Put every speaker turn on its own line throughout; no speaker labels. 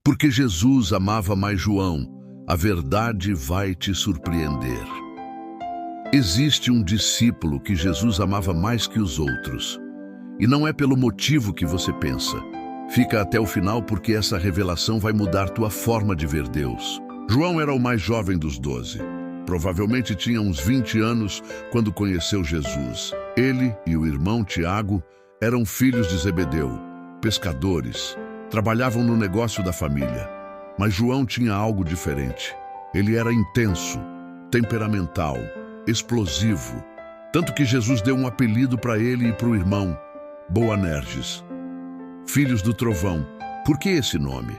Porque Jesus amava mais João, a verdade vai te surpreender. Existe um discípulo que Jesus amava mais que os outros. E não é pelo motivo que você pensa. Fica até o final porque essa revelação vai mudar tua forma de ver Deus. João era o mais jovem dos 12. Provavelmente tinha uns 20 anos quando conheceu Jesus. Ele e o irmão Tiago eram filhos de Zebedeu, pescadores, trabalhavam no negócio da família. Mas João tinha algo diferente. Ele era intenso, temperamental, explosivo. Tanto que Jesus deu um apelido para ele e para o irmão, Boanerges. Filhos do trovão. Por que esse nome?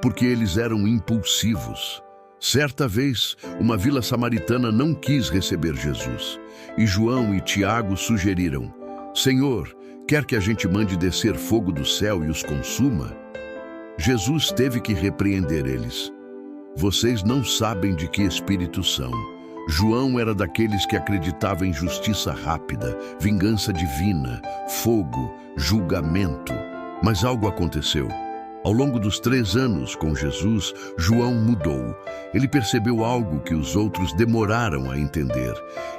Porque eles eram impulsivos. Certa vez, uma vila samaritana não quis receber Jesus. E João e Tiago sugeriram: Senhor, quer que a gente mande descer fogo do céu e os consuma? Jesus teve que repreender eles. Vocês não sabem de que espírito são. João era daqueles que acreditava em justiça rápida, vingança divina, fogo, julgamento. Mas algo aconteceu. Ao longo dos 3 anos com Jesus, João mudou. Ele percebeu algo que os outros demoraram a entender.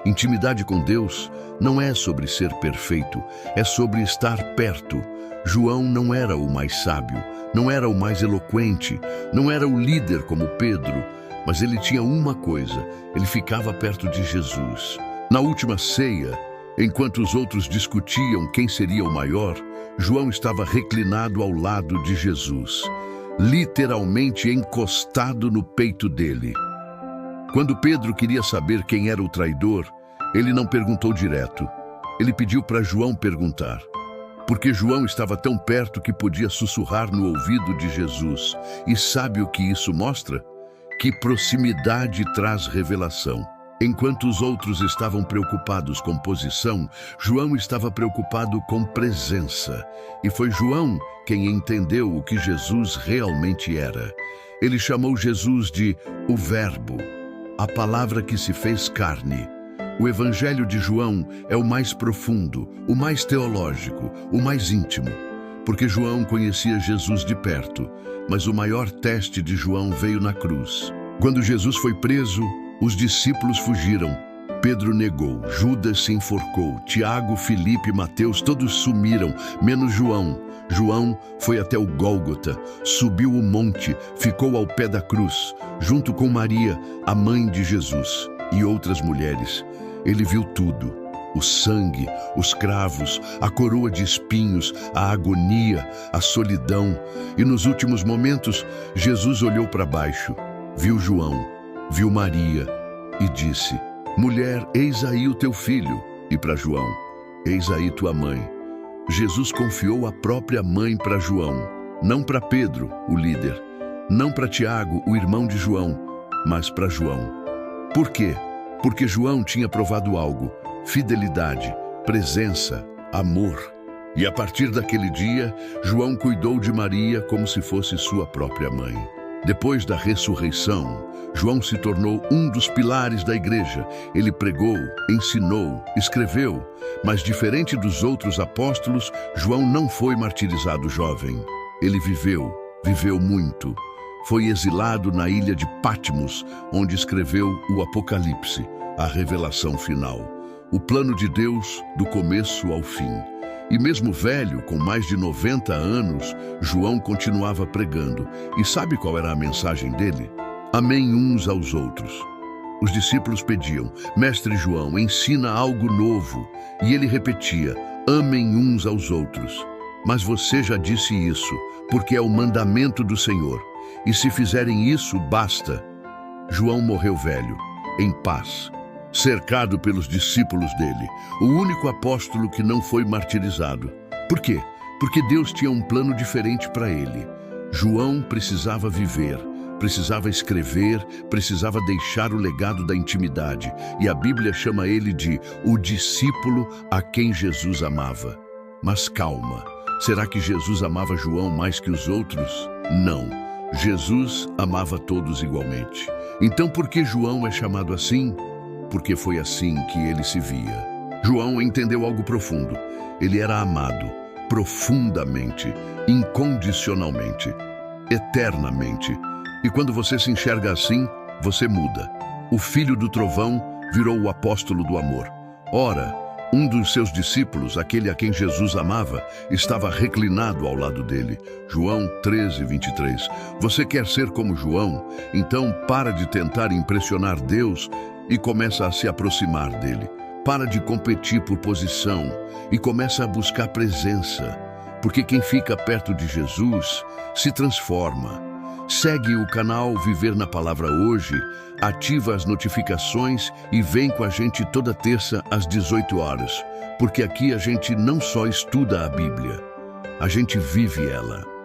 Intimidade com Deus não é sobre ser perfeito, é sobre estar perto. João não era o mais sábio, não era o mais eloquente, não era o líder como Pedro, mas ele tinha uma coisa: ele ficava perto de Jesus. Na última ceia, enquanto os outros discutiam quem seria o maior, João estava reclinado ao lado de Jesus, literalmente encostado no peito dele. Quando Pedro queria saber quem era o traidor, ele não perguntou direto. Ele pediu para João perguntar, porque João estava tão perto que podia sussurrar no ouvido de Jesus. E sabe o que isso mostra? Que proximidade traz revelação. Enquanto os outros estavam preocupados com posição, João estava preocupado com presença. E foi João quem entendeu o que Jesus realmente era. Ele chamou Jesus de o Verbo, a palavra que se fez carne. O Evangelho de João é o mais profundo, o mais teológico, o mais íntimo. Porque João conhecia Jesus de perto, mas o maior teste de João veio na cruz. Quando Jesus foi preso, os discípulos fugiram. Pedro negou, Judas se enforcou, Tiago, Filipe e Mateus todos sumiram, menos João. João foi até o Gólgota, subiu o monte, ficou ao pé da cruz, junto com Maria, a mãe de Jesus, e outras mulheres. Ele viu tudo: o sangue, os cravos, a coroa de espinhos, a agonia, a solidão. E nos últimos momentos, Jesus olhou para baixo, viu João, viu Maria e disse: Mulher, eis aí o teu filho. E para João: Eis aí tua mãe. Jesus confiou a própria mãe para João, não para Pedro, o líder, não para Tiago, o irmão de João, mas para João. Por quê? Porque João tinha provado algo: fidelidade, presença, amor. E a partir daquele dia, João cuidou de Maria como se fosse sua própria mãe. Depois da ressurreição, João se tornou um dos pilares da igreja. Ele pregou, ensinou, escreveu, mas diferente dos outros apóstolos, João não foi martirizado jovem. Ele viveu muito. Foi exilado na ilha de Patmos, onde escreveu o Apocalipse, a revelação final. O plano de Deus do começo ao fim. E mesmo velho, com mais de 90 anos, João continuava pregando. E sabe qual era a mensagem dele? Amém uns aos outros. Os discípulos pediam: Mestre João, ensina algo novo. E ele repetia: amem uns aos outros. Mas você já disse isso, porque é o mandamento do Senhor. E se fizerem isso, basta. João morreu velho, em paz, cercado pelos discípulos dele, o único apóstolo que não foi martirizado. Por quê? Porque Deus tinha um plano diferente para ele. João precisava viver, precisava escrever, precisava deixar o legado da intimidade. E a Bíblia chama ele de o discípulo a quem Jesus amava. Mas calma, será que Jesus amava João mais que os outros? Não. Jesus amava todos igualmente. Então por que João é chamado assim? Porque foi assim que ele se via. João entendeu algo profundo. Ele era amado, profundamente, incondicionalmente. eternamente. E quando você se enxerga assim, você muda. O filho do trovão virou o apóstolo do amor. Ora, um dos seus discípulos, aquele a quem Jesus amava, estava reclinado ao lado dele. João 13:23. Você quer ser como João? Então para de tentar impressionar Deus e começa a se aproximar dele. Para de competir por posição e começa a buscar presença. Porque quem fica perto de Jesus se transforma. Segue o canal Viver na Palavra hoje, ativa as notificações e vem com a gente toda terça às 18 horas, porque aqui a gente não só estuda a Bíblia, a gente vive ela.